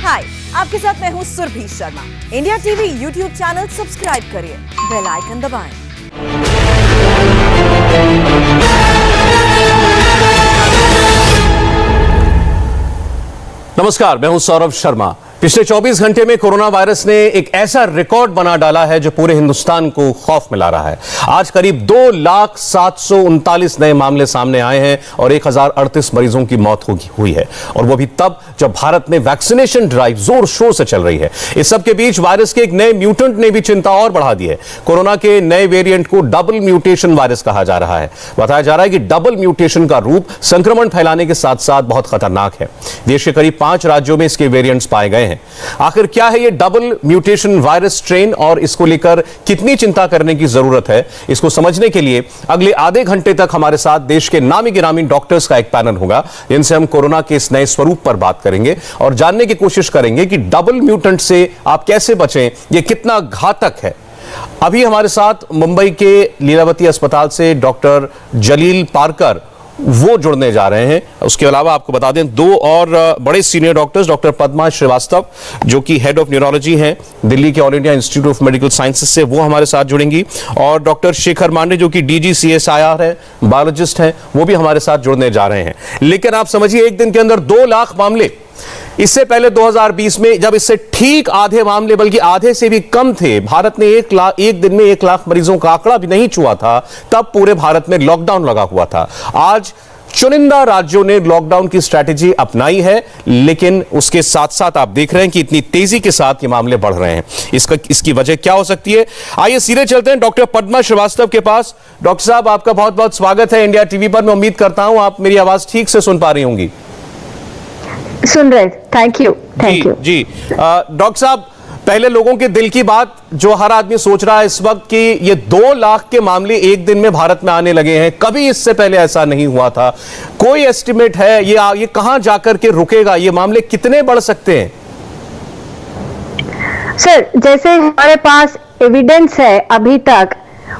हाय, आपके साथ मैं हूँ Surbhi Sharma. India TV YouTube channel subscribe करिए, बेल आइकन दबाएं। नमस्कार, मैं हूं सौरभ शर्मा। पिछले 24 घंटे में कोरोना वायरस ने एक ऐसा रिकॉर्ड बना डाला है जो पूरे हिंदुस्तान को खौफ में ला रहा है। आज करीब 2,739 नए मामले सामने आए हैं और 1,038 मरीजों की मौत हुई है, और वो भी तब जब भारत में वैक्सीनेशन ड्राइव जोर शोर से चल रही है। इस सब के बीच वायरस के एक नए म्यूटेंट ने भी चिंता और बढ़ा दी है। कोरोना के नए वेरिएंट को डबल म्यूटेशन वायरस कहा जा रहा है। बताया जा रहा है कि डबल म्यूटेशन का रूप संक्रमण फैलाने के साथ साथ बहुत खतरनाक है। देश के करीब 5 राज्यों में इसके वेरिएंट्स पाए गए हैं। आखिर क्या है ये डबल म्यूटेशन वायरस स्ट्रेन और इसको लेकर कितनी चिंता करने की जरूरत है, इसको समझने के लिए अगले आधे घंटे तक हमारे साथ देश के नामी गिरामी डॉक्टर्स का एक पैनल होगा, जिनसे हम कोरोना के इस नए स्वरूप पर बात करेंगे और जानने की कोशिश करेंगे कि डबल म्यूटेंट से आप कैसे बचें, ये कितना घातक है। अभी हमारे साथ मुंबई के लीलावती अस्पताल से डॉक्टर जलील पारकर वो जुड़ने जा रहे हैं। उसके अलावा आपको बता दें 2 और बड़े senior doctors, doctor Padma Srivastava जो कि हेड ऑफ न्यूरोलॉजी हैं दिल्ली के All India Institute of Medical Sciences से, वो हमारे साथ जुड़ेंगी, और डॉक्टर शेखर मांडे जो कि DGCSIR है, बायोलॉजिस्ट हैं, वो भी हमारे साथ जुड़ने जा रहे हैं। लेकिन आप समझिए, एक दिन के अंदर 2 लाख मामले। इससे पहले 2020 में जब इससे ठीक आधे मामले, बल्कि आधे से भी कम थे, भारत ने एक दिन में 1 लाख मरीजों का आंकड़ा भी नहीं छुआ था, तब पूरे भारत में लॉकडाउन लगा हुआ था। आज चुनिंदा राज्यों ने लॉकडाउन की स्ट्रैटेजी अपनाई है, लेकिन उसके साथ साथ आप देख रहे हैं कि इतनी तेजी के साथ ये मामले बढ़ रहे हैं। इसकी वजह क्या हो सकती है? आइए सीधे चलते हैं डॉक्टर पद्मा श्रीवास्तव के पास। डॉक्टर साहब, आपका बहुत बहुत स्वागत है इंडिया टीवी पर। मैं उम्मीद करता हूं आप मेरी आवाज ठीक से सुन पा रही होंगी। सुन रहे, थैंक यू जी। डॉक्टर साहब, पहले लोगों के दिल की बात जो हर आदमी सोच रहा है इस वक्त कि ये 2 लाख के मामले एक दिन में भारत में आने लगे हैं, कभी इससे पहले ऐसा नहीं हुआ था। कोई एस्टिमेट है ये कहां जाकर के रुकेगा? ये मामले कितने बढ़ सकते हैं? सर, जैसे हमारे पास एविडेंस है अभी तक,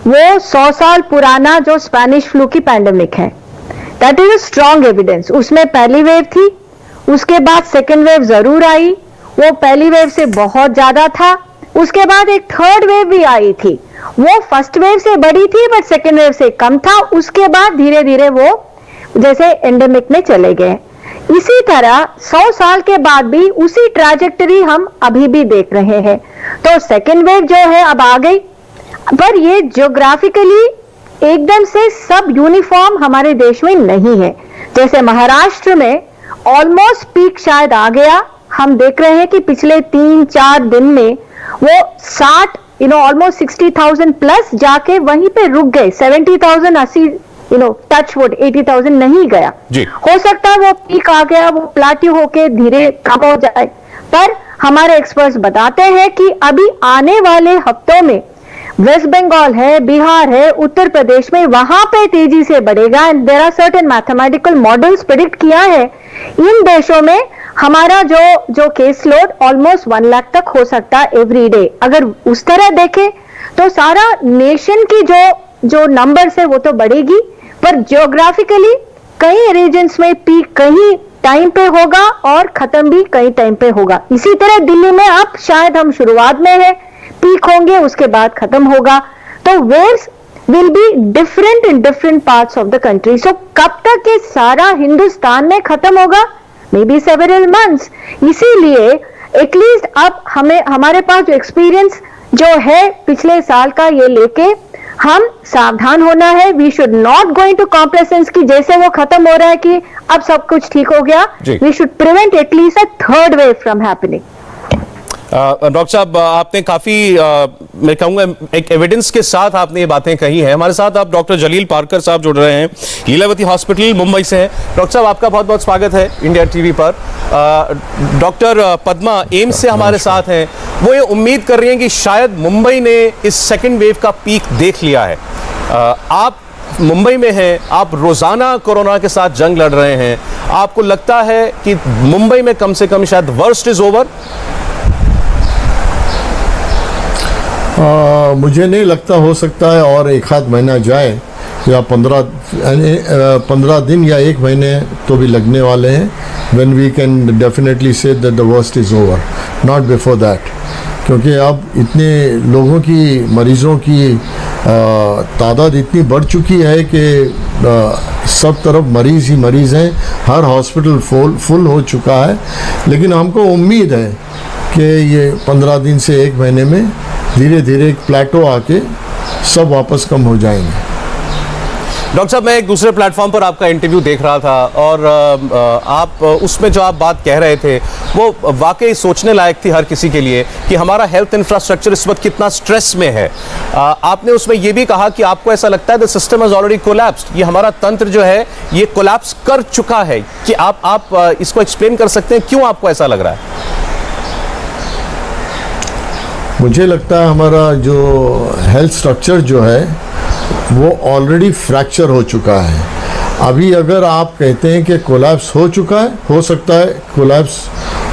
वो 100 साल पुराना जो स्पेनिश फ्लू की पैंडेमिक है, that is a strong evidence. उसमें पहली वेव थी, उसके बाद सेकेंड वेव जरूर आई, वो पहली वेव से बहुत ज्यादा था। उसके बाद एक थर्ड वेव भी आई थी, वो फर्स्ट वेव से बड़ी थी बट सेकेंड वेव से कम था। उसके बाद धीरे धीरे वो जैसे एंडेमिक में चले गए। इसी तरह 100 साल के बाद भी उसी ट्रैजेक्टरी हम अभी भी देख रहे हैं। तो सेकेंड वेव जो है अब आ गई, पर ये ज्योग्राफिकली एकदम से सब यूनिफॉर्म हमारे देश में नहीं है। जैसे महाराष्ट्र में ऑलमोस्ट पीक शायद आ गया, हम देख रहे हैं कि पिछले 3-4 दिन में वो 60 ऑलमोस्ट 60,000 प्लस जाके वहीं पे रुक गए। 70,000 80 टच वुड 80,000 नहीं गया। हो सकता है वो पीक आ गया, वो प्लाट्यू होके धीरे कम हो जाए, पर हमारे एक्सपर्ट्स बताते हैं कि अभी आने वाले हफ्तों में वेस्ट बंगाल है, बिहार है, उत्तर प्रदेश में वहां पे तेजी से बढ़ेगा। And there are certain mathematical models predict किया है इन देशों में हमारा जो केस लोड ऑलमोस्ट 1 लाख तक हो सकता है एवरी डे। अगर उस तरह देखें तो सारा नेशन की जो नंबर्स है वो तो बढ़ेगी, पर जियोग्राफिकली कई रीजन्स में पीक कहीं टाइम पे होगा और खत्म भी कई टाइम पे होगा। इसी तरह दिल्ली में अब शायद हम शुरुआत में है, पीक होंगे, उसके बाद खत्म होगा। तो waves will be different in different parts of the country. So कब तक ये सारा हिंदुस्तान में खत्म होगा? May be several months. इसीलिए एटलीस्ट अब हमारे पास जो एक्सपीरियंस जो है पिछले साल का, ये लेके हम सावधान होना है। We should not going to complacence की जैसे वो खत्म हो रहा है कि अब सब कुछ ठीक हो गया। We should prevent at least a third wave from happening. Doctor साहब, आपने काफी मैं कहूंगा एक एविडेंस के साथ आपने ये बातें कही हैं। हमारे साथ आप डॉक्टर जलील पारकर साहब जुड़ रहे हैं, लीलावती हॉस्पिटल मुंबई से हैं। डॉक्टर साहब, आपका बहुत बहुत स्वागत है इंडिया टीवी पर। डॉक्टर पद्मा एम्स से हमारे साथ हैं, वो ये उम्मीद कर रही हैं कि शायद मुंबई ने इस सेकेंड वेव का पीक देख लिया है। आप मुंबई में हैं, आप रोजाना कोरोना के साथ जंग लड़ रहे हैं, आपको लगता है कि मुंबई में कम से कम शायद वर्स्ट इज ओवर? मुझे नहीं लगता, हो सकता है और 1 आध महीना जाए, या 15 दिन या 1 महीने तो भी लगने वाले हैं, when we can definitely say that the worst is over, not before that. क्योंकि अब इतने लोगों की, मरीज़ों की तादाद इतनी बढ़ चुकी है कि सब तरफ मरीज़ ही मरीज़ हैं, हर हॉस्पिटल फुल हो चुका है। लेकिन हमको उम्मीद है कि ये 15 दिन से 1 महीने में धीरे धीरे एक प्लेटो आके सब वापस कम हो जाएंगे। डॉक्टर साहब, मैं एक दूसरे प्लेटफॉर्म पर आपका इंटरव्यू देख रहा था और आप उसमें जो आप बात कह रहे थे वो वाकई सोचने लायक थी हर किसी के लिए कि हमारा हेल्थ इंफ्रास्ट्रक्चर इस वक्त कितना स्ट्रेस में है। आपने उसमें ये भी कहा कि आपको ऐसा लगता है the system has already collapsed, ये हमारा तंत्र जो है ये कोलैप्स कर चुका है। कि आप इसको एक्सप्लेन कर सकते हैं क्यों आपको ऐसा लग रहा है? मुझे लगता है हमारा जो हेल्थ स्ट्रक्चर जो है वो ऑलरेडी फ्रैक्चर हो चुका है। अभी अगर आप कहते हैं कि कोलैप्स हो चुका है, हो सकता है कोलैप्स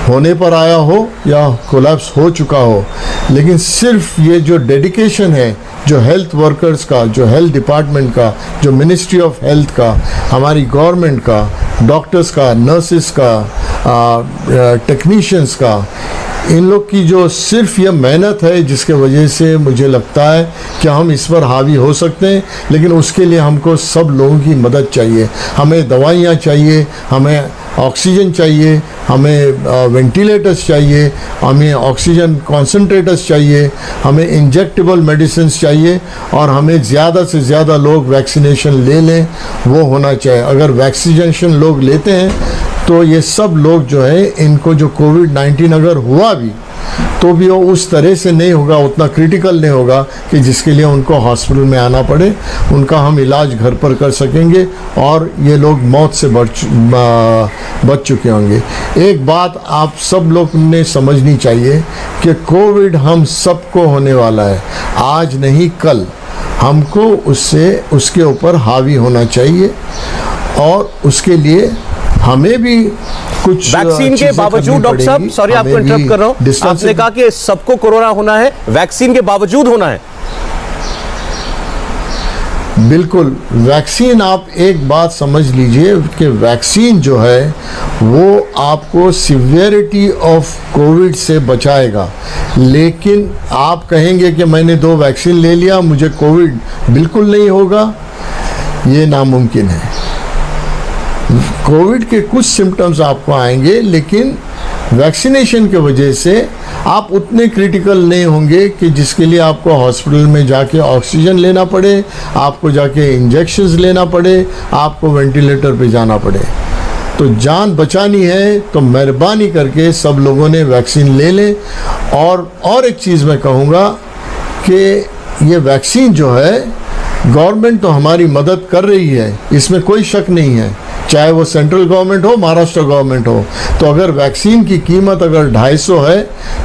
होने पर आया हो या कोलैप्स हो चुका हो, लेकिन सिर्फ ये जो डेडिकेशन है जो हेल्थ वर्कर्स का, जो हेल्थ डिपार्टमेंट का, जो मिनिस्ट्री ऑफ हेल्थ का, हमारी गवर्नमेंट का, डॉक्टर्स का, नर्सेस का, टेक्नीशियंस का, इन लोग की जो सिर्फ ये मेहनत है जिसके वजह से मुझे लगता है कि हम इस पर हावी हो सकते हैं। लेकिन उसके लिए हमको सब लोगों की मदद चाहिए। हमें दवाइयाँ चाहिए, हमें ऑक्सीजन चाहिए, हमें वेंटिलेटर्स चाहिए, हमें ऑक्सीजन कॉन्सेंट्रेटर्स चाहिए, हमें इंजेक्टेबल मेडिसिन चाहिए और हमें ज़्यादा से ज़्यादा लोग वैक्सीनेशन ले लें, वो होना चाहिए। अगर वैक्सीनेशन लोग लेते हैं तो ये सब लोग जो है, इनको जो कोविड-19 अगर हुआ भी तो भी वो उस तरह से नहीं होगा, उतना क्रिटिकल नहीं होगा कि जिसके लिए उनको हॉस्पिटल में आना पड़े। उनका हम इलाज घर पर कर सकेंगे और ये लोग मौत से बच चुके होंगे। एक बात आप सब लोग ने समझनी चाहिए कि कोविड हम सबको होने वाला है, आज नहीं कल। हमको उसके ऊपर हावी होना चाहिए और उसके लिए हमें भी कुछ वैक्सीन के बावजूद, डॉक्टर साहब सॉरी आपको इंटरप्ट कर रहा हूं, आपने कहा कि सबको कोरोना होना है, वैक्सीन के बावजूद होना है। बिल्कुल, वैक्सीन, आप एक बात समझ लीजिए कि वैक्सीन जो है वो आपको सिवियरिटी ऑफ कोविड से बचाएगा। लेकिन आप कहेंगे कि मैंने 2 वैक्सीन ले लिया, मुझे कोविड बिल्कुल नहीं होगा, ये नामुमकिन है। कोविड के कुछ सिम्टम्स आपको आएंगे, लेकिन वैक्सीनेशन के वजह से आप उतने क्रिटिकल नहीं होंगे कि जिसके लिए आपको हॉस्पिटल में जाके ऑक्सीजन लेना पड़े, आपको जाके इंजेक्शंस लेना पड़े, आपको वेंटिलेटर पे जाना पड़े। तो जान बचानी है तो मेहरबानी करके सब लोगों ने वैक्सीन ले लें। और एक चीज़ मैं कहूँगा कि ये वैक्सीन जो है, गवर्नमेंट तो हमारी मदद कर रही है, इसमें कोई शक नहीं है, चाहे वो सेंट्रल गवर्नमेंट हो, महाराष्ट्र गवर्नमेंट हो। तो अगर वैक्सीन की कीमत अगर 250 है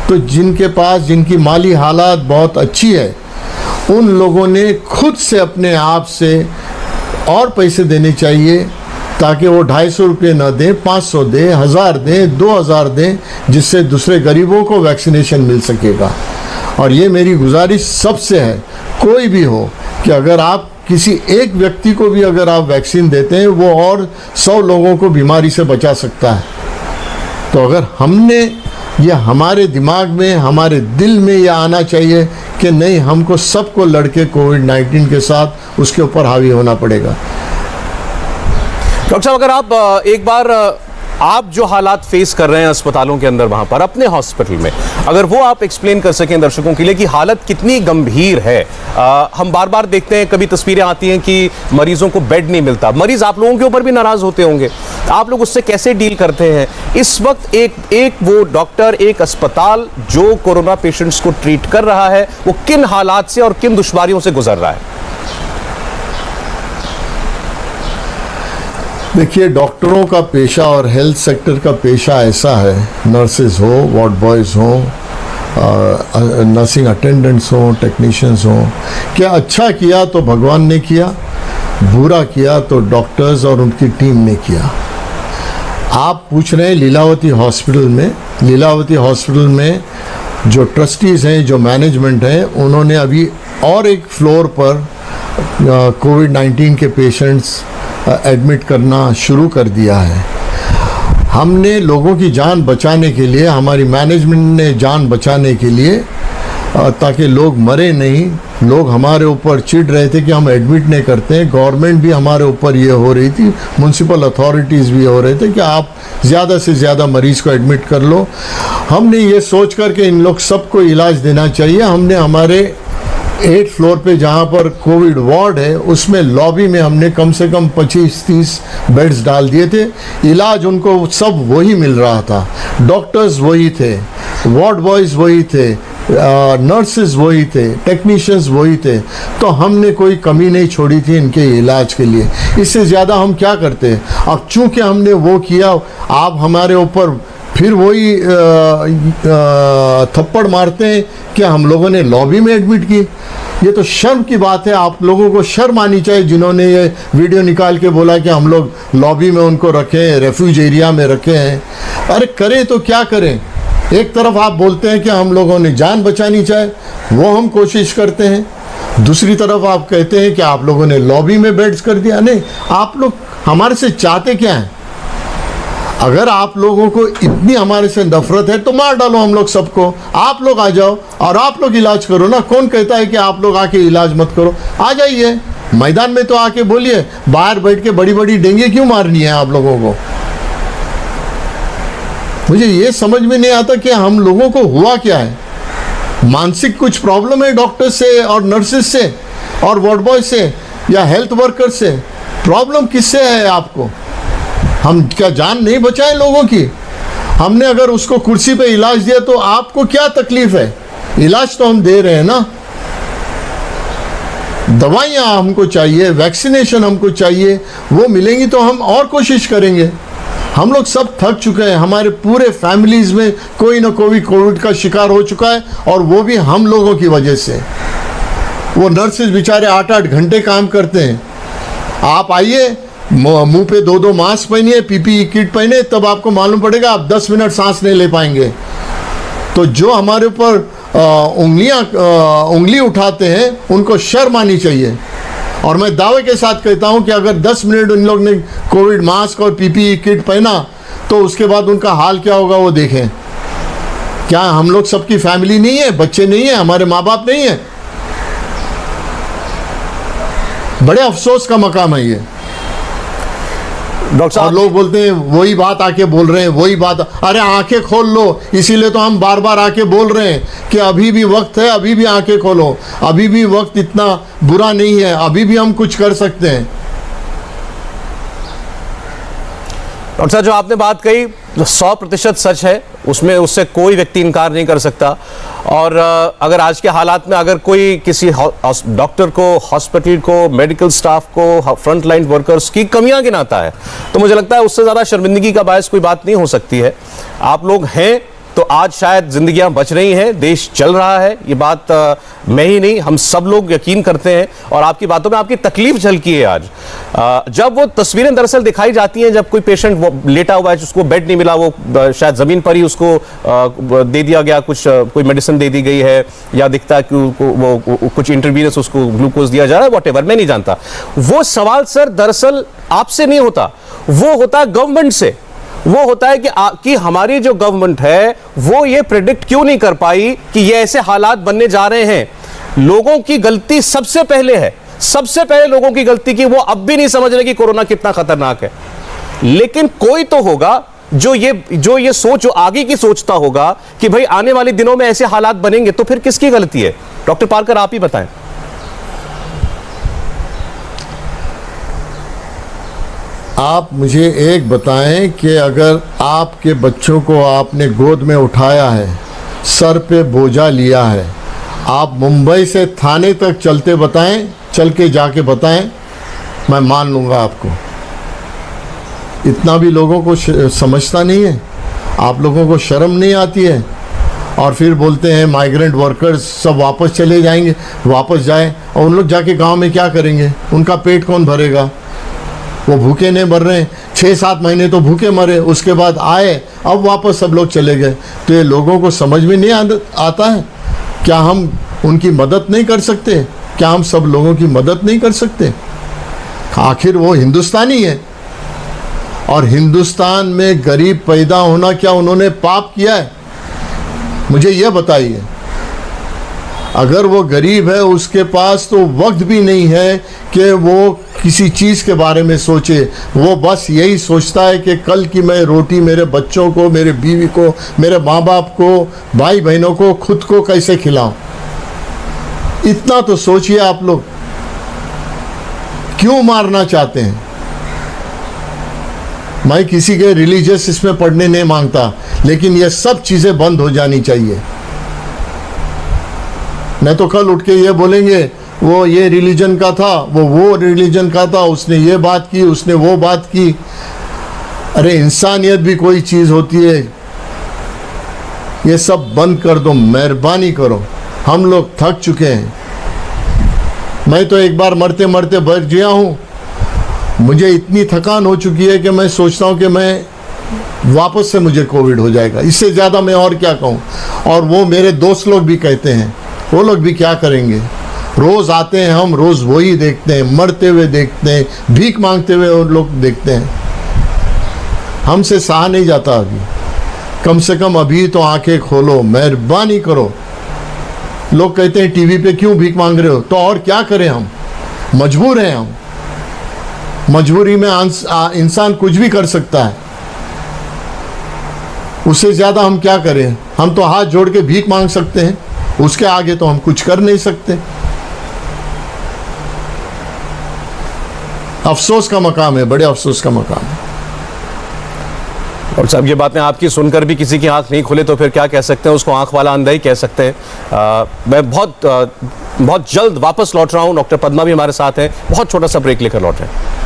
तो जिनके पास, जिनकी माली हालात बहुत अच्छी है, उन लोगों ने खुद से अपने आप से और पैसे देने चाहिए ताकि वो 250 रुपये न दें, 500 दें, 1000 दें, 2000 दें, जिससे दूसरे गरीबों को वैक्सीनेशन मिल सकेगा। और ये मेरी गुजारिश सबसे है, कोई भी हो, कि अगर आप किसी एक व्यक्ति को भी अगर आप वैक्सीन देते हैं, वो और 100 लोगों को बीमारी से बचा सकता है। तो अगर हमने ये, हमारे दिमाग में, हमारे दिल में ये आना चाहिए कि नहीं, हमको सबको लड़के कोविड-19 के साथ उसके ऊपर हावी होना पड़ेगा। डॉक्टर साहब, अगर आप एक बार आप जो हालात फेस कर रहे हैं अस्पतालों के अंदर, वहां पर अपने हॉस्पिटल में, अगर वो आप एक्सप्लेन कर सकें दर्शकों के लिए कि हालत कितनी गंभीर है। हम बार बार देखते हैं, कभी तस्वीरें आती हैं कि मरीजों को बेड नहीं मिलता, मरीज आप लोगों के ऊपर भी नाराज होते होंगे, आप लोग उससे कैसे डील करते हैं? इस वक्त एक वो डॉक्टर, एक अस्पताल जो कोरोना पेशेंट्स को ट्रीट कर रहा है, वो किन हालात से और किन दुश्वारियों से गुजर रहा है? देखिए, डॉक्टरों का पेशा और हेल्थ सेक्टर का पेशा ऐसा है, नर्सेज हो, वार्ड बॉयज़ हो, नर्सिंग अटेंडेंट्स हो, टेक्नीशियंस हो, क्या अच्छा किया तो भगवान ने किया, बुरा किया तो डॉक्टर्स और उनकी टीम ने किया। आप पूछ रहे हैं लीलावती हॉस्पिटल में, लीलावती हॉस्पिटल में जो ट्रस्टीज़ हैं, जो मैनेजमेंट है, उन्होंने अभी और एक फ्लोर पर कोविड-19 के पेशेंट्स एडमिट करना शुरू कर दिया है। हमने लोगों की जान बचाने के लिए, हमारी मैनेजमेंट ने जान बचाने के लिए, ताकि लोग मरे नहीं, लोग हमारे ऊपर चिढ़ रहे थे कि हम एडमिट नहीं करते हैं, गवर्नमेंट भी हमारे ऊपर ये हो रही थी, म्यूनसिपल अथॉरिटीज़ भी हो रहे थे कि आप ज़्यादा से ज़्यादा मरीज़ को एडमिट कर लो। हमने ये सोच कर के इन लोग सबको इलाज देना चाहिए, हमने हमारे 8th फ्लोर पे जहाँ पर कोविड वार्ड है उसमें लॉबी में हमने कम से कम 25-30 बेड्स डाल दिए थे। इलाज उनको सब वही मिल रहा था, डॉक्टर्स वही थे, वार्ड बॉयज़ वही थे, नर्सेज वही थे, टेक्नीशियंस वही थे, तो हमने कोई कमी नहीं छोड़ी थी इनके इलाज के लिए। इससे ज़्यादा हम क्या करते हैं? अब चूँकि हमने वो किया, आप हमारे ऊपर फिर वही थप्पड़ मारते हैं कि हम लोगों ने लॉबी में एडमिट की। ये तो शर्म की बात है, आप लोगों को शर्म आनी चाहिए जिन्होंने ये वीडियो निकाल के बोला कि हम लोग लॉबी में उनको रखे हैं, रेफ्यूज एरिया में रखे हैं। अरे करें तो क्या करें? एक तरफ आप बोलते हैं कि हम लोगों ने जान बचानी चाहिए, वो हम कोशिश करते हैं, दूसरी तरफ आप कहते हैं कि आप लोगों ने लॉबी में बेड्स कर दिया। नहीं, आप लोग हमारे से चाहते क्या हैं? अगर आप लोगों को इतनी हमारे से नफरत है तो मार डालो हम लोग सबको, आप लोग आ जाओ और आप लोग इलाज करो ना। कौन कहता है कि आप लोग आके इलाज मत करो? आ जाइए मैदान में तो आके बोलिए, बाहर बैठ के बड़ी बड़ी डेंगे क्यों मारनी है आप लोगों को? मुझे ये समझ में नहीं आता कि हम लोगों को हुआ क्या है। मानसिक कुछ प्रॉब्लम है डॉक्टर से और नर्सेज से और वार्ड बॉय से या हेल्थ वर्कर से? प्रॉब्लम किससे है आपको? हम क्या जान नहीं बचाए लोगों की? हमने अगर उसको कुर्सी पे इलाज दिया तो आपको क्या तकलीफ है? इलाज तो हम दे रहे हैं ना। दवाइयाँ हमको चाहिए, वैक्सीनेशन हमको चाहिए, वो मिलेंगी तो हम और कोशिश करेंगे। हम लोग सब थक चुके हैं, हमारे पूरे फैमिलीज़ में कोई ना कोई कोविड का शिकार हो चुका है और वो भी हम लोगों की वजह से। वो नर्सेज बेचारे 8-8 घंटे काम करते हैं। आप आइए, मुंह पे 2-2 मास्क पहनिए, पीपीई किट पहने, तब आपको मालूम पड़ेगा आप 10 मिनट सांस नहीं ले पाएंगे। तो जो हमारे ऊपर उंगली उठाते हैं उनको शर्म आनी चाहिए। और मैं दावे के साथ कहता हूं कि अगर 10 मिनट उन लोग ने कोविड मास्क और पीपीई किट पहना तो उसके बाद उनका हाल क्या होगा वो देखें। क्या हम लोग सबकी फैमिली नहीं है, बच्चे नहीं है, हमारे माँ बाप नहीं है? बड़े अफसोस का मकाम है ये। डॉक्टर साहब, और लोग बोलते हैं वही बात आके बोल रहे हैं, वही बात। अरे आंखें खोल लो, इसीलिए तो हम बार बार आके बोल रहे हैं कि अभी भी वक्त है, अभी भी आंखें खोलो, अभी भी वक्त इतना बुरा नहीं है, अभी भी हम कुछ कर सकते हैं। डॉक्टर साहब, जो आपने बात कही 100% सच है, उसमें उससे कोई व्यक्ति इनकार नहीं कर सकता। और अगर आज के हालात में अगर कोई किसी डॉक्टर को, हॉस्पिटल को, मेडिकल स्टाफ को, फ्रंट लाइन वर्कर्स की कमियां गिनाता है तो मुझे लगता है उससे ज़्यादा शर्मिंदगी का बायस कोई बात नहीं हो सकती है। आप लोग हैं तो आज शायद जिंदगियां बच रही हैं, देश चल रहा है, ये बात मैं ही नहीं हम सब लोग यकीन करते हैं। और आपकी बातों में आपकी तकलीफ झलकी है आज। जब वो तस्वीरें दरअसल दिखाई जाती हैं, जब कोई पेशेंट लेटा हुआ है जिसको बेड नहीं मिला, वो शायद ज़मीन पर ही उसको दे दिया गया, कुछ कोई मेडिसिन दे दी गई है, या दिखता है कि वो कुछ इंटरवीनस उसको ग्लूकोज दिया जा रहा है, वॉटेवर, मैं नहीं जानता। वो सवाल सर दरअसल आपसे नहीं होता, वो होता है गवर्नमेंट से। वो होता है कि हमारी जो गवर्नमेंट है वो ये प्रेडिक्ट क्यों नहीं कर पाई कि ये ऐसे हालात बनने जा रहे हैं। लोगों की गलती सबसे पहले है, सबसे पहले लोगों की गलती की वो अब भी नहीं समझ रहे कि कोरोना कितना खतरनाक है। लेकिन कोई तो होगा जो ये सोच, जो आगे की सोचता होगा कि भाई आने वाले दिनों में ऐसे हालात बनेंगे, तो फिर किसकी गलती है? डॉक्टर पारकर, आप ही बताएं। आप मुझे एक बताएं कि अगर आपके बच्चों को आपने गोद में उठाया है, सर पे बोझा लिया है, आप मुंबई से थाने तक चल के जाके बताएं, मैं मान लूँगा आपको। इतना भी लोगों को समझता नहीं है, आप लोगों को शर्म नहीं आती है। और फिर बोलते हैं माइग्रेंट वर्कर्स सब वापस चले जाएंगे, वापस जाएं, और उन लोग जाके गांव में क्या करेंगे? उनका पेट कौन भरेगा? वो भूखे नहीं मर रहे हैं, 6-7 महीने तो भूखे मरे, उसके बाद आए, अब वापस सब लोग चले गए। तो ये लोगों को समझ में नहीं आता है? क्या हम उनकी मदद नहीं कर सकते? क्या हम सब लोगों की मदद नहीं कर सकते? आखिर वो हिंदुस्तानी है, और हिंदुस्तान में गरीब पैदा होना क्या उन्होंने पाप किया है? मुझे यह बताइए। अगर वो गरीब है, उसके पास तो वक्त भी नहीं है कि वो किसी चीज़ के बारे में सोचे। वो बस यही सोचता है कि कल की मैं रोटी मेरे बच्चों को, मेरे बीवी को, मेरे माँ बाप को, भाई बहनों को, खुद को कैसे खिलाऊं। इतना तो सोचिए आप लोग। क्यों मारना चाहते हैं? मैं किसी के रिलीजियस इसमें पढ़ने नहीं मांगता, लेकिन ये सब चीज़ें बंद हो जानी चाहिए। नहीं तो कल उठ के ये बोलेंगे वो ये रिलीजन का था, वो रिलीजन का था, उसने ये बात की, उसने वो बात की। अरे इंसानियत भी कोई चीज़ होती है। ये सब बंद कर दो, मेहरबानी करो। हम लोग थक चुके हैं। मैं तो एक बार मरते मरते बच गया हूँ। मुझे इतनी थकान हो चुकी है कि मैं सोचता हूँ कि मैं वापस से मुझे कोविड हो जाएगा। इससे ज़्यादा मैं और क्या कहूँ। और वो मेरे दोस्त लोग भी कहते हैं, वो लोग भी क्या करेंगे। रोज़ आते हैं, हम रोज़ वही देखते हैं, मरते हुए देखते हैं, भीख मांगते हुए उन लोग देखते हैं। हमसे सहा नहीं जाता अभी। कम से कम अभी तो आंखें खोलो, मेहरबानी करो। लोग कहते हैं टीवी पे क्यों भीख मांग रहे हो, तो और क्या करें, हम मजबूर हैं। हम मजबूरी में इंसान कुछ भी कर सकता है। उससे ज़्यादा हम क्या करें। हम तो हाथ जोड़ के भीख मांग सकते हैं, उसके आगे तो हम कुछ कर नहीं सकते। अफसोस का मकाम है, बड़े अफसोस का मकाम है। और साहब ये बातें आपकी सुनकर भी किसी की आंख नहीं खुले तो फिर क्या कह सकते हैं, उसको आंख वाला अंधा ही कह सकते हैं। मैं बहुत जल्द वापस लौट रहा हूं। डॉक्टर पद्मा भी हमारे साथ हैं। बहुत छोटा सा ब्रेक लेकर लौट रहे हैं।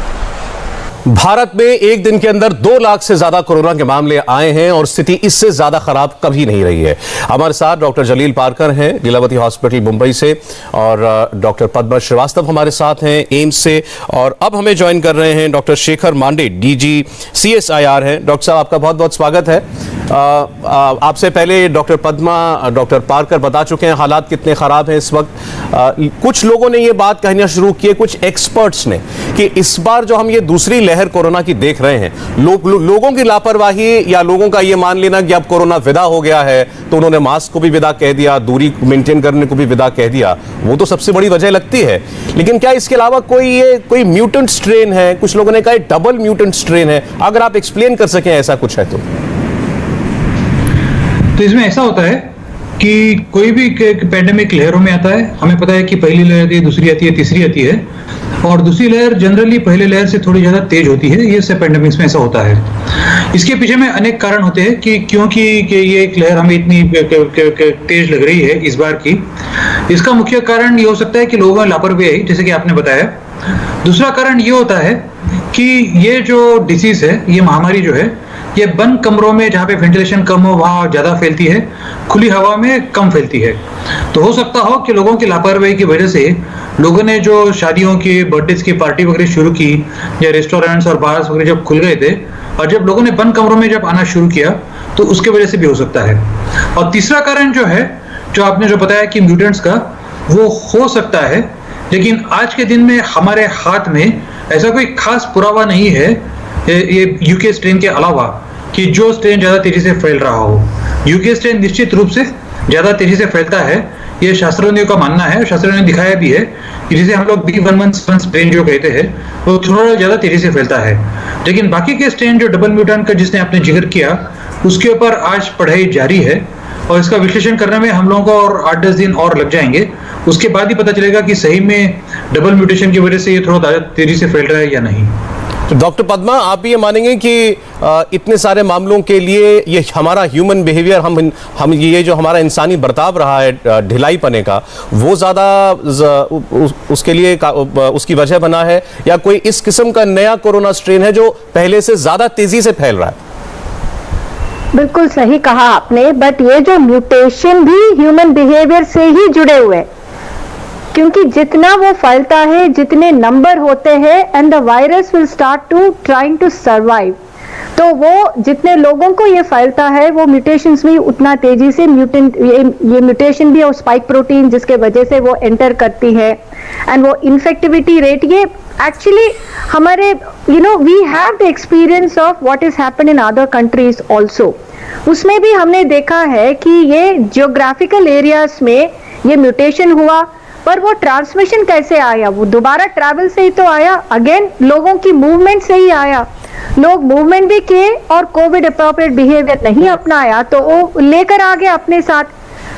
भारत में एक दिन के अंदर 2 लाख से ज्यादा कोरोना के मामले आए हैं और स्थिति इससे ज्यादा खराब कभी नहीं रही है। हमारे साथ डॉक्टर जलील पारकर हैं लीलावती हॉस्पिटल मुंबई से, और डॉक्टर पद्मा श्रीवास्तव हमारे साथ हैं एम्स से, और अब हमें ज्वाइन कर रहे हैं doctor Shekhar Mande, DG CSIR हैं। डॉक्टर साहब आपका बहुत बहुत स्वागत है। आपसे पहले डॉक्टर पद्मा, डॉक्टर पारकर बता चुके हैं हालात कितने खराब हैं इस वक्त। कुछ लोगों ने यह बात कहना शुरू की है, कुछ एक्सपर्ट्स ने, कि इस बार जो हम ये दूसरी लहर कोरोना की देख रहे हैं, लोगों की लापरवाही या लोगों का ये मान लेना कि अब कोरोना विदा हो गया है, तो उन्होंने मास्क को भी विदा कह दिया, दूरी मेंटेन करने को भी विदा कह दिया, वो तो सबसे बड़ी वजह लगती है। लेकिन क्या इसके अलावा कोई म्यूटेंट स्ट्रेन है? कुछ लोगों ने कहा डबल म्यूटेंट स्ट्रेन है। अगर आप एक्सप्लेन कर सकें ऐसा कुछ है तो इसमें ऐसा होता है कि कोई भी पैंडेमिक लहरों में आता है। हमें पता है कि पहली लहर आती है, दूसरी आती है, तीसरी आती है, और दूसरी लहर जनरली पहले लहर से थोड़ी ज्यादा तेज होती है। ये सब पैंडेमिक्स में ऐसा होता है। इसके पीछे में अनेक कारण होते हैं कि क्योंकि ये एक लहर हमें इतनी तेज लग रही है इस बार की। इसका मुख्य कारण ये हो सकता है कि लोगों में लापरवाही, जैसे कि आपने बताया। दूसरा कारण ये होता है कि ये जो डिसीज है, ये महामारी जो है, ये बंद कमरों में जहाँ पे वेंटिलेशन कम हो वहाँ ज़्यादा फैलती है, खुली हवा में कम फैलती है। तो हो सकता हो कि लोगों की लापरवाही की वजह से लोगों ने जो शादियों की, बर्थडेज की पार्टी वगैरह शुरू की, या रेस्टोरेंट्स और बार्स वगैरह जब खुल गए थे, और जब लोगों ने बंद कमरों में जब आना शुरू किया, तो उसके वजह से भी हो सकता है। और तीसरा कारण जो है, जो आपने जो बताया कि म्यूटेंट्स का, वो हो सकता है। लेकिन आज के दिन में हमारे हाथ में ऐसा कोई खास पुरावा नहीं है ये यूके स्ट्रेन के अलावा कि जो स्ट्रेन ज्यादा तेजी से फैल रहा हो। यूके स्ट्रेन निश्चित रूप से ज्यादा तेजी से फैलता है, ये शास्त्रज्ञों का मानना है। शास्त्रों ने दिखाया भी है कि जिसे हम लोग B117 स्ट्रेन जो कहते हैं, वो थोड़ा ज्यादा तेजी से फैलता है। लेकिन बाकी के स्ट्रेन जो डबल म्यूटेंट का जिसने आपने जिक्र किया, उसके ऊपर आज पढ़ाई जारी है, और इसका विश्लेषण करने में हम लोगों को और 8-10 दिन और लग जाएंगे। उसके बाद ही पता चलेगा कि सही में डबल म्यूटेशन की वजह से ये थोड़ा तेजी से फैल रहा है या नहीं। तो डॉक्टर पद्मा, आप भी ये मानेंगे कि इतने सारे मामलों के लिए ये हमारा ह्यूमन बिहेवियर, हम ये जो हमारा इंसानी बर्ताव रहा है ढिलाई पने का, वो ज़्यादा उसके लिए उसकी वजह बना है, या कोई इस किस्म का नया कोरोना स्ट्रेन है जो पहले से ज़्यादा तेजी से फैल रहा है? बिल्कुल सही कहा आपने, बट ये जो म्यूटेशन भी ह्यूमन बिहेवियर से ही जुड़े हुए हैं, क्योंकि जितना वो फैलता है, जितने नंबर होते हैं, and the virus will start to trying to survive. तो वो जितने लोगों को ये फैलता है वो म्यूटेशंस भी उतना तेजी से ये म्यूटेशन भी और स्पाइक प्रोटीन जिसके वजह से वो एंटर करती है एंड वो इन्फेक्टिविटी रेट ये एक्चुअली हमारे we have the experience of what is happened in other countries also. उसमें भी हमने देखा है कि ये जियोग्राफिकल एरियाज में ये म्यूटेशन हुआ, पर वो ट्रांसमिशन कैसे आया, वो दोबारा ट्रैवल से ही तो आया, अगेन लोगों की मूवमेंट से ही आया। लोग मूवमेंट भी किए और कोविड अप्रोप्रिएट बिहेवियर नहीं अपनाया तो वो लेकर आ गया अपने साथ।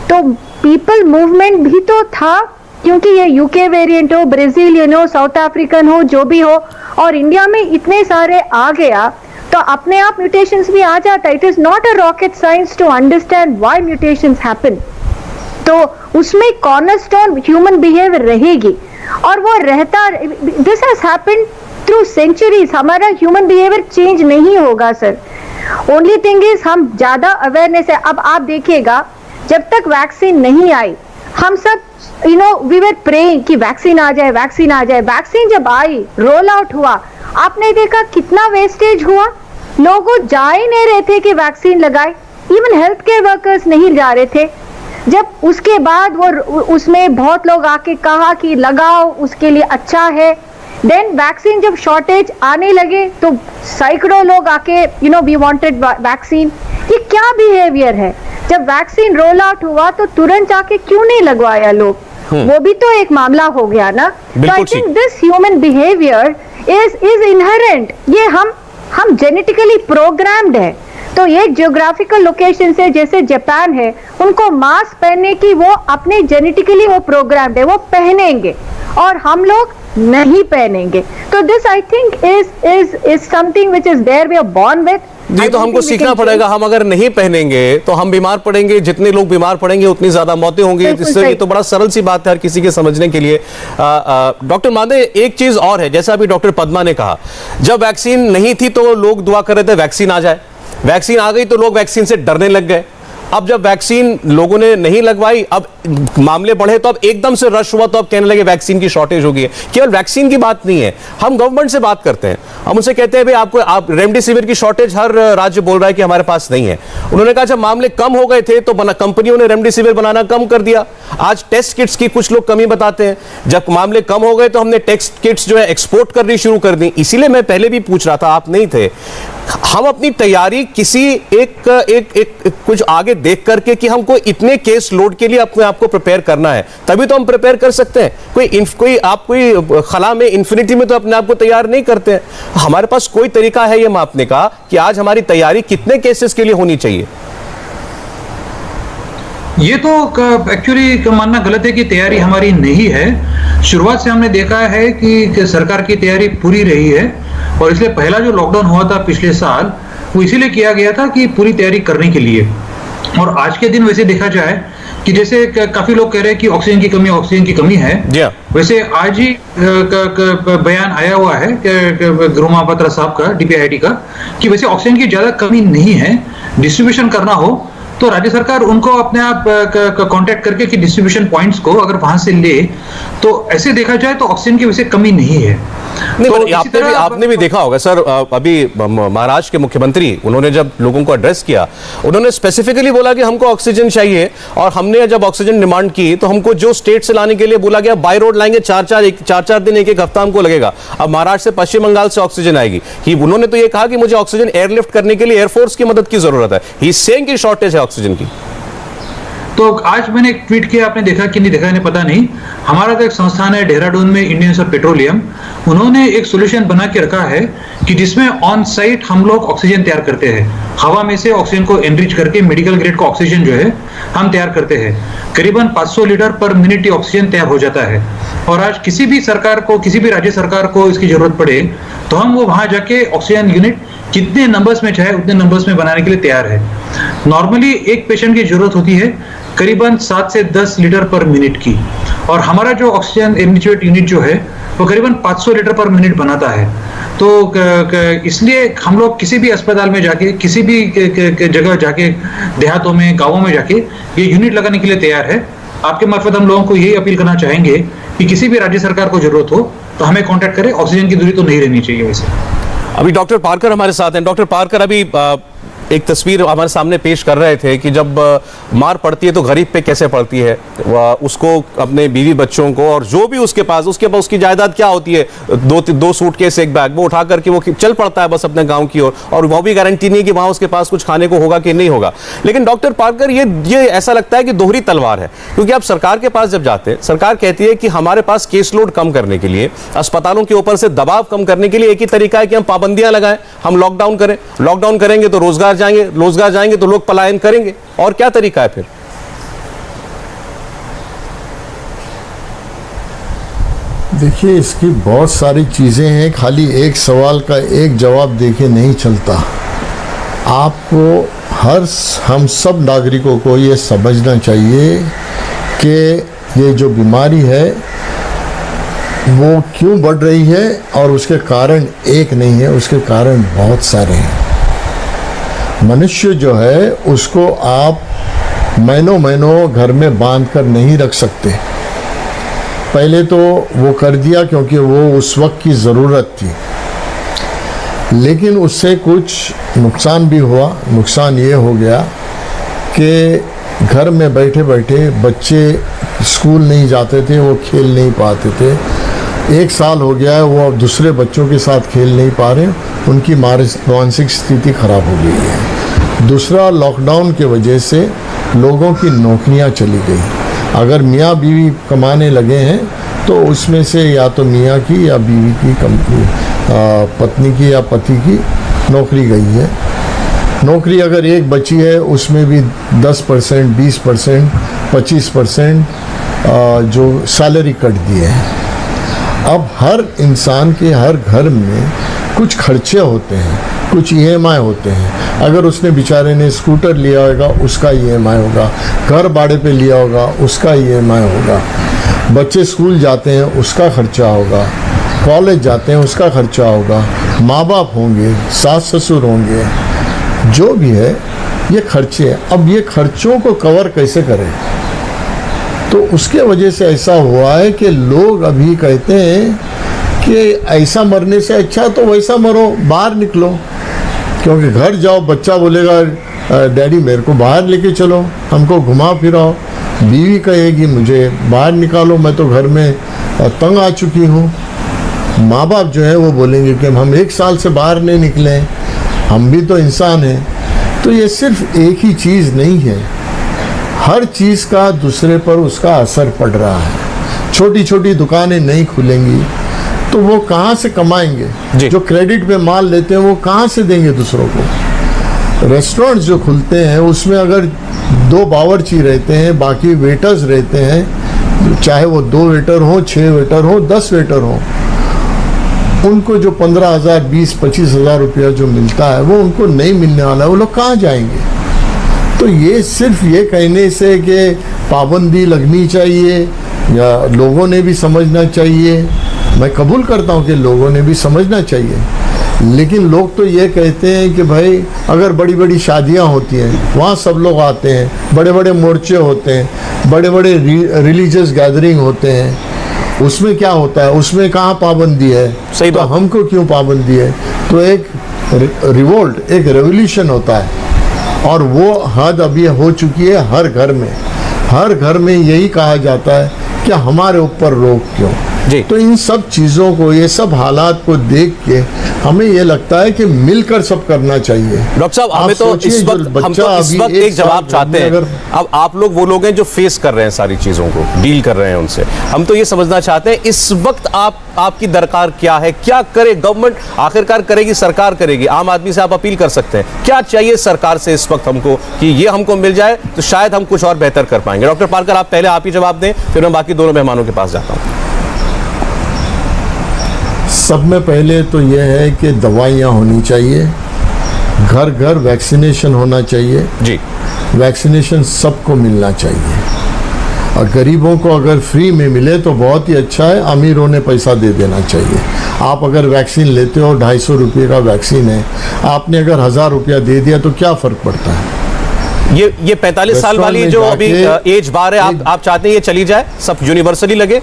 तो पीपल मूवमेंट भी तो था, क्योंकि ये यूके वेरिएंट हो, ब्राजीलियन हो, साउथ अफ्रीकन हो, जो भी हो, और इंडिया में इतने सारे आ गया तो अपने आप म्यूटेशंस भी आ जाता। It is not a rocket science to understand why mutations happen. तो उसमें कॉर्नरस्टोन ह्यूमन बिहेवियर रहेगी और वो रहता। This has happened through centuries. हमारा ह्यूमन बिहेवियर चेंज नहीं होगा सर। ओनली थिंग इज हम ज्यादा अवेयरनेस है। अब आप देखिएगा जब तक वैक्सीन नहीं आई हम सब वी वर प्रेइंग कि वैक्सीन आ जाए, वैक्सीन आ जाए। वैक्सीन जब आई, रोल आउट हुआ, आपने देखा कितना वेस्टेज हुआ। लोग जा ही नहीं रहे थे कि वैक्सीन लगाए, इवन हेल्थ केयर वर्कर्स नहीं जा रहे थे। जब उसके बाद वो उसमें बहुत लोग आके कहा कि लगाओ, उसके लिए अच्छा है। देन वैक्सीन जब शॉर्टेज आने लगे तो सैकड़ों लोग आके वी वांटेड वैक्सीन। ये क्या बिहेवियर है? जब वैक्सीन रोल आउट हुआ तो तुरंत आके क्यों नहीं लगवाया लोग? वो भी तो एक मामला हो गया ना। तो I think this human behaviour is inherent. ये हम जेनेटिकली प्रोग्राम्ड है। तो ये जियोग्राफिकल लोकेशन से, जैसे जापान है, उनको मास्क पहनने की वो अपने जेनेटिकली वो प्रोग्राम्ड है, वो पहनेंगे और हम लोग नहीं पहनेंगे। तो this I think is something which is there, we are born with. ये तो हमको सीखना पड़ेगा। हम अगर नहीं पहनेंगे तो हम बीमार पड़ेंगे, जितने लोग बीमार पड़ेंगे उतनी ज्यादा मौतें होंगी। इससे ये तो बड़ा सरल सी बात है हर किसी के समझने के लिए। डॉक्टर मांदे, एक चीज और है, जैसा अभी डॉक्टर पद्मा ने कहा, जब वैक्सीन नहीं थी तो लोग दुआ कर रहे थे वैक्सीन आ जाए, वैक्सीन आ गई तो लोग वैक्सीन से डरने लग गए। अब जब वैक्सीन लोगों ने नहीं लगवाई, अब मामले बढ़े तो अब एकदम से रश हुआ तो अब कहने लगे वैक्सीन की शॉर्टेज हो गई है। केवल वैक्सीन की बात नहीं है, हम गवर्नमेंट से बात करते हैं, हम उनसे कहते हैं भाई आप रेमडेसिविर की शॉर्टेज हर राज्य बोल रहा है कि हमारे पास नहीं है। उन्होंने कहा जब मामले कम हो गए थे तो कंपनियों ने रेमडेसिविर बनाना कम कर दिया। आज टेस्ट किट्स की कुछ लोग कमी बताते हैं, जब मामले कम हो गए तो हमने टेस्ट किट्स जो है एक्सपोर्ट करनी शुरू कर दी। इसीलिए मैं पहले भी पूछ रहा था, आप नहीं थे, हम अपनी तैयारी किसी एक कुछ आगे देख करके कि हमको इतने केस लोड के लिए अपने आप को प्रिपेयर करना है, तभी तो हम प्रिपेयर कर सकते हैं। कोई खला में इंफिनिटी में तो अपने आप को तैयार नहीं करते हैं। हमारे पास कोई तरीका है ये मापने का कि आज हमारी तैयारी कितने केसेस के लिए होनी चाहिए? ये तो एक्चुअली मानना गलत है कि तैयारी हमारी नहीं है। शुरुआत से हमने देखा है कि सरकार की तैयारी पूरी रही है और इसलिए पहला जो लॉकडाउन हुआ था पिछले साल वो इसीलिए किया गया था कि पूरी तैयारी करने के लिए। और आज के दिन वैसे देखा जाए कि जैसे काफी लोग कह रहे हैं कि ऑक्सीजन की कमी है, वैसे आज ही बयान आया हुआ है गृह महापात्रा साहब का, डीपीआईटी का, कि वैसे ऑक्सीजन की ज्यादा कमी नहीं है। डिस्ट्रीब्यूशन करना हो तो राज्य सरकार उनको अपने आप कांटेक्ट करके कि डिस्ट्रीब्यूशन पॉइंट्स को अगर वहां से ले, तो ऐसे देखा जाए तो ऑक्सीजन की वैसे कमी नहीं है। तो आपने भी देखा होगा सर, अभी महाराष्ट्र के मुख्यमंत्री, उन्होंने जब लोगों को एड्रेस किया, उन्होंने स्पेसिफिकली बोला कि हमको ऑक्सीजन चाहिए, और हमने जब ऑक्सीजन डिमांड की तो हमको जो स्टेट से लाने के लिए बोला गया बाय रोड लाएंगे, चार दिन एक हफ्ता हमको लगेगा। अब महाराष्ट्र से पश्चिम बंगाल से ऑक्सीजन आएगी। उन्होंने तो ये कहा कि मुझे ऑक्सीजन एयरलिफ्ट करने के लिए एयरफोर्स की मदद की जरूरत है। ही इज सेइंग कि शॉर्टेज है ऑक्सीजन की। तो आज मैंने एक ट्वीट किया, आपने देखा कि नहीं देखा नहीं पता नहीं, हमारा तो एक संस्थान है देहरादून में, इंडियन इंस्टीट्यूट ऑफ पेट्रोलियम, उन्होंने एक सॉल्यूशन बना के रखा है कि जिसमें ऑन साइट हम लोग ऑक्सीजन तैयार करते हैं। हवा में से ऑक्सीजन को एनरिच करके मेडिकल ग्रेड का ऑक्सीजन जो है हम तैयार करते हैं। करीबन 500 लीटर पर मिनट ये ऑक्सीजन तैयार हो जाता है। और आज किसी भी सरकार को, किसी भी राज्य सरकार को इसकी जरूरत पड़े तो हम वो वहां जाके ऑक्सीजन यूनिट जितने नंबर्स में चाहे उतने नंबर्स में बनाने के लिए तैयार है। नॉर्मली एक पेशेंट की जरूरत होती है करीबन 7 से 10 लीटर पर मिनट की, और हमारा जो ऑक्सीजन एनरिचमेंट यूनिट जो है वो करीबन 500 लीटर पर मिनट बनाता है। तो इसलिए हम लोग किसी भी अस्पताल में जाके, किसी भी जगह जाके, देहातों में, गांवों में जाके ये यूनिट लगाने के लिए तैयार है। आपके मार्फत हम लोगों को यही अपील करना चाहेंगे कि किसी भी राज्य सरकार को जरूरत हो तो हमें कांटेक्ट करें। ऑक्सीजन की दूरी तो नहीं रहनी चाहिए वैसे। अभी डॉक्टर पारकर हमारे साथ हैं। डॉक्टर पारकर, अभी एक तस्वीर हमारे सामने पेश कर रहे थे कि जब मार पड़ती है तो गरीब पे कैसे पड़ती है, उसको, अपने बीवी बच्चों को, और जो भी उसके पास उसकी जायदाद क्या होती है, दो सूटकेस एक बैग, वो उठा करके वो चल पड़ता है बस अपने गांव की ओर, और वो भी गारंटी नहीं है कि वहां उसके पास कुछ खाने को होगा कि नहीं होगा। लेकिन डॉक्टर पारकर, ये ऐसा लगता है कि दोहरी तलवार है, क्योंकि आप सरकार के पास जब जाते हैं, सरकार कहती है कि हमारे पास केस लोड कम करने के लिए, अस्पतालों के ऊपर से दबाव कम करने के लिए एक ही तरीका है कि हम पाबंदियां लगाएं, हम लॉकडाउन करें। लॉकडाउन करेंगे तो रोजगार जाएंगे तो लोग पलायन करेंगे, और क्या तरीका है फिर? देखिए, इसकी बहुत सारी चीजें हैं, खाली एक सवाल का एक जवाब देके नहीं चलता। आपको हम सब नागरिकों को ये समझना चाहिए कि ये जो बीमारी है वो क्यों बढ़ रही है, और उसके कारण एक नहीं है, उसके कारण बहुत सारे हैं। मनुष्य जो है उसको आप महीनों घर में बांध कर नहीं रख सकते। पहले तो वो कर दिया क्योंकि वो उस वक्त की ज़रूरत थी, लेकिन उससे कुछ नुकसान भी हुआ। नुकसान ये हो गया कि घर में बैठे बैठे बच्चे स्कूल नहीं जाते थे, वो खेल नहीं पाते थे। 1 साल हो गया है, वो अब दूसरे बच्चों के साथ खेल नहीं पा रहे, उनकी मानसिक स्थिति खराब हो गई है। दूसरा, लॉकडाउन के वजह से लोगों की नौकरियां चली गई। अगर मियाँ बीवी कमाने लगे हैं तो उसमें से या तो मियाँ की या बीवी की पत्नी की या पति की नौकरी गई है। नौकरी अगर एक बची है उसमें भी 10%, 20%, 25% जो सैलरी कट दिए हैं। अब हर इंसान के हर घर में कुछ खर्चे होते हैं, कुछ EMI होते हैं। अगर उसने बेचारे ने स्कूटर लिया होगा उसका EMI होगा, घर भाड़े पे लिया होगा उसका EMI होगा, बच्चे स्कूल जाते हैं उसका खर्चा होगा, कॉलेज जाते हैं उसका खर्चा होगा, माँ बाप होंगे, सास ससुर होंगे, जो भी है ये खर्चे। अब ये खर्चों को कवर कैसे करें? तो उसके वजह से ऐसा हुआ है कि लोग अभी कहते हैं कि ऐसा मरने से अच्छा तो वैसा मरो, बाहर निकलो। क्योंकि घर जाओ, बच्चा बोलेगा डैडी मेरे को बाहर लेके चलो, हमको घुमा फिराओ। बीवी कहेगी मुझे बाहर निकालो, मैं तो घर में तंग आ चुकी हूँ। माँ बाप जो है वो बोलेंगे कि हम 1 साल से बाहर नहीं निकले, हम भी तो इंसान हैं। तो ये सिर्फ एक ही चीज़ नहीं है, हर चीज़ का दूसरे पर उसका असर पड़ रहा है। छोटी छोटी दुकानें नहीं खुलेंगी तो वो कहाँ से कमाएंगे? जो क्रेडिट पे माल लेते हैं वो कहाँ से देंगे दूसरों को? रेस्टोरेंट्स जो खुलते हैं उसमें अगर 2 बावर्ची रहते हैं, बाकी वेटर्स रहते हैं, चाहे वो 2 वेटर हो, 6 वेटर हो, 10 वेटर हो, उनको जो 15,000, 20-25 हज़ार रुपया जो मिलता है वो उनको नहीं मिलने वाला है। वो लोग कहाँ जाएंगे? तो ये सिर्फ ये कहने से कि पाबंदी लगनी चाहिए या लोगों ने भी समझना चाहिए, मैं कबूल करता हूँ कि लोगों ने भी समझना चाहिए, लेकिन लोग तो ये कहते हैं कि भाई अगर बड़ी बड़ी शादियाँ होती हैं वहाँ सब लोग आते हैं, बड़े बड़े मोर्चे होते हैं, बड़े बड़े रिलीजियस गैदरिंग होते हैं, उसमें क्या होता है? उसमें कहाँ पाबंदी है? सही तो हमको क्यों पाबंदी है? तो एक रिवोल्ट, एक रेवोल्यूशन होता है, और वो हद अभी हो चुकी है हर घर में। हर घर में यही कहा जाता है कि हमारे ऊपर रोक क्यों? जी। तो इन सब चीज़ों को, ये सब हालात को देख के हमें ये लगता है कि मिलकर सब करना चाहिए। डॉक्टर साहब, हमें तो इस वक्त एक जवाब चाहते हैं। अब आप लोग वो लोग हैं जो फेस कर रहे हैं सारी चीजों को, डील कर रहे हैं उनसे। हम तो ये समझना चाहते हैं इस वक्त आपकी दरकार क्या है? क्या करे गवर्नमेंट? आखिरकार करेगी, सरकार करेगी। आम आदमी से आप अपील कर सकते हैं, क्या चाहिए सरकार से इस वक्त हमको कि ये हमको मिल जाए तो शायद हम कुछ और बेहतर कर पाएंगे। डॉक्टर पारकर, आप पहले आप ही जवाब दें, फिर मैं बाकी दोनों मेहमानों के पास जाता हूँ। सब में पहले तो यह है कि दवाइयाँ होनी चाहिए, घर घर वैक्सीनेशन होना चाहिए जी। वैक्सीनेशन सबको मिलना चाहिए, और गरीबों को अगर फ्री में मिले तो बहुत ही अच्छा है, अमीरों ने पैसा दे देना चाहिए। आप अगर वैक्सीन लेते हो, 250 रुपये का वैक्सीन है, आपने अगर 1000 रुपया दे दिया तो क्या फ़र्क पड़ता है? ये 45 साल वाली जो अभी एज बार है, आप चाहते हैं ये चली जाए, सब यूनिवर्सली लगे?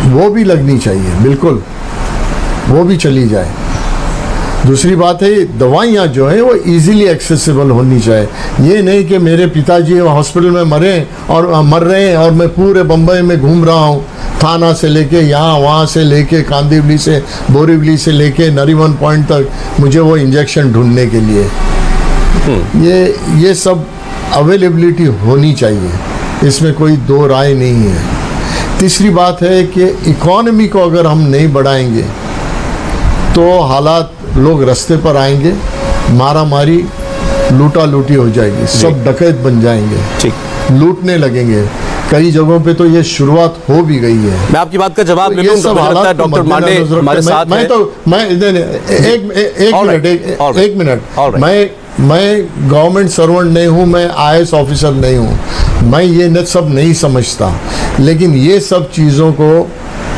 वो भी लगनी चाहिए, बिल्कुल। वो भी चली जाए। दूसरी बात है, दवाइयाँ जो हैं वो इजीली एक्सेसिबल होनी चाहिए। ये नहीं कि मेरे पिताजी हॉस्पिटल में मर रहे हैं और मैं पूरे बम्बई में घूम रहा हूँ, थाना से लेके यहाँ वहाँ से लेके कांदिवली से बोरीवली से लेके नरीमन पॉइंट तक मुझे वो इंजेक्शन ढूंढने के लिए। ये सब अवेलेबिलिटी होनी चाहिए, इसमें कोई दो राय नहीं है। तीसरी बात है कि इकोनॉमी को अगर हम नहीं बढ़ाएंगे तो हालात, लोग रास्ते पर आएंगे, मारा मारी लूटा लूटी हो जाएगी, सब डकैत बन जाएंगे, लूटने लगेंगे। कई जगहों पे तो ये शुरुआत हो भी गई है। मैं आपकी बात का जवाब ले लूं, मुझे लगता है डॉक्टर मांडे हमारे साथ हैं। एक मिनट, मैं गवर्नमेंट सर्वेंट नहीं हूँ, मैं IAS ऑफिसर नहीं हूँ, मैं ये सब नहीं समझता, लेकिन ये सब चीज़ों को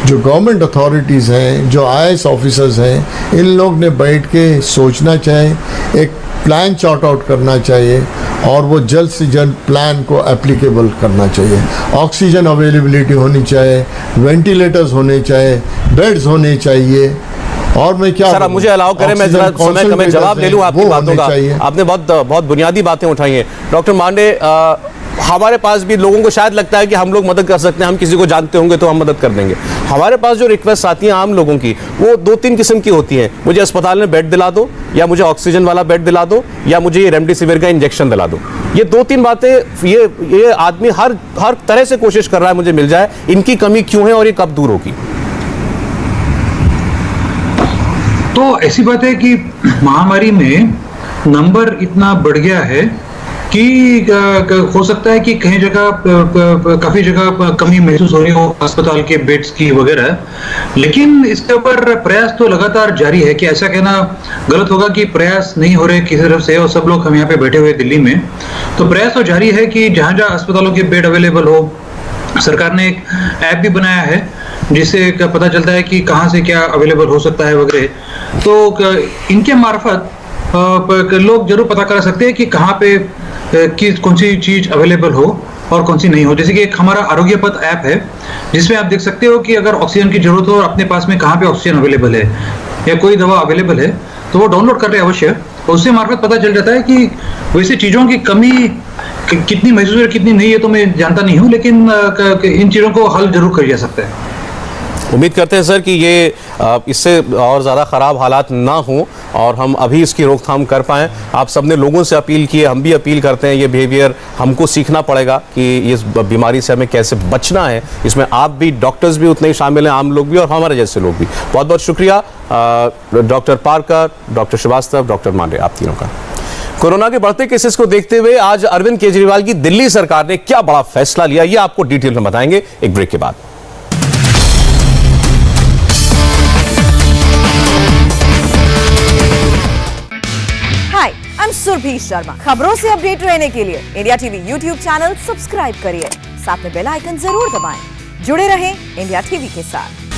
जो गवर्नमेंट अथॉरिटीज़ हैं, जो IAS ऑफिसर्स हैं, इन लोग ने बैठ के सोचना चाहिए, एक प्लान चार्ट आउट करना चाहिए और वो जल्द से जल्द प्लान को एप्लीकेबल करना चाहिए। ऑक्सीजन अवेलेबिलिटी होनी चाहिए, वेंटिलेटर्स होने चाहिए, बेड्स होने चाहिए। और मैं क्या सर, मुझे अलाउ करें, मैं जरा समय का मैं जवाब ले लूं आपकी बातों का। आपने बहुत बुनियादी बातें उठाई हैं डॉक्टर मांडे। हमारे पास भी लोगों को शायद लगता है कि हम लोग मदद कर सकते हैं, हम किसी को जानते होंगे तो हम मदद कर देंगे। हमारे पास जो रिक्वेस्ट आती है आम लोगों की, वो 2-3 किस्म की होती हैं। मुझे अस्पताल में बेड दिला दो, या मुझे ऑक्सीजन वाला बेड दिला दो, या मुझे ये रेमडेसिविर का इंजेक्शन दिला दो। ये 2-3 बातें ये आदमी हर तरह से कोशिश कर रहा है मुझे मिल जाए। इनकी कमी क्यों है और ये कब दूर होगी? तो ऐसी बात है कि महामारी में नंबर इतना बढ़ गया है कि हो सकता है कि कहीं जगह काफी जगह कमी महसूस हो रही हो अस्पताल के बेड्स की वगैरह, लेकिन इसके ऊपर प्रयास तो लगातार जारी है। कि ऐसा कहना गलत होगा कि प्रयास नहीं हो रहे किसी तरफ से, और सब लोग हम यहाँ पे बैठे हुए दिल्ली में, तो प्रयास तो जारी है कि जहां जहां अस्पतालों के बेड अवेलेबल हो। सरकार ने एक ऐप भी बनाया है जिससे पता चलता है कि कहाँ से क्या अवेलेबल हो सकता है वगैरह। तो इनके मार्फत लोग जरूर पता कर सकते हैं कि कहाँ पे कौन सी चीज अवेलेबल हो और कौन सी नहीं हो। जैसे कि एक हमारा आरोग्य पथ ऐप है जिसमें आप देख सकते हो कि अगर ऑक्सीजन की जरूरत हो और अपने पास में कहाँ पे ऑक्सीजन अवेलेबल है या कोई दवा अवेलेबल है तो वो डाउनलोड कर ले अवश्य। उससे मार्फत पता चल जाता है कि वैसे चीजों की कमी कितनी महसूस है कितनी नहीं है तो मैं जानता नहीं हूँ, लेकिन इन चीजों को हल जरूर किया जा सकता है। उम्मीद करते हैं सर कि ये इससे और ज़्यादा ख़राब हालात ना हो और हम अभी इसकी रोकथाम कर पाएँ। आप सबने लोगों से अपील की है, हम भी अपील करते हैं। ये बिहेवियर हमको सीखना पड़ेगा कि इस बीमारी से हमें कैसे बचना है। इसमें आप भी, डॉक्टर्स भी उतने ही शामिल हैं, आम लोग भी और हमारे जैसे लोग भी। बहुत बहुत शुक्रिया डॉक्टर पारकर, डॉक्टर श्रीवास्तव, डॉक्टर मांडे, आप तीनों का। कोरोना के बढ़ते केसेस को देखते हुए आज अरविंद केजरीवाल की दिल्ली सरकार ने क्या बड़ा फैसला लिया, ये आपको डिटेल में बताएंगे एक ब्रेक के बाद। I'm सुरभि शर्मा। खबरों से अपडेट रहने के लिए India TV YouTube channel subscribe करिए, साथ में बेल आइकन जरूर दबाएं। जुड़े रहें इंडिया टीवी के साथ।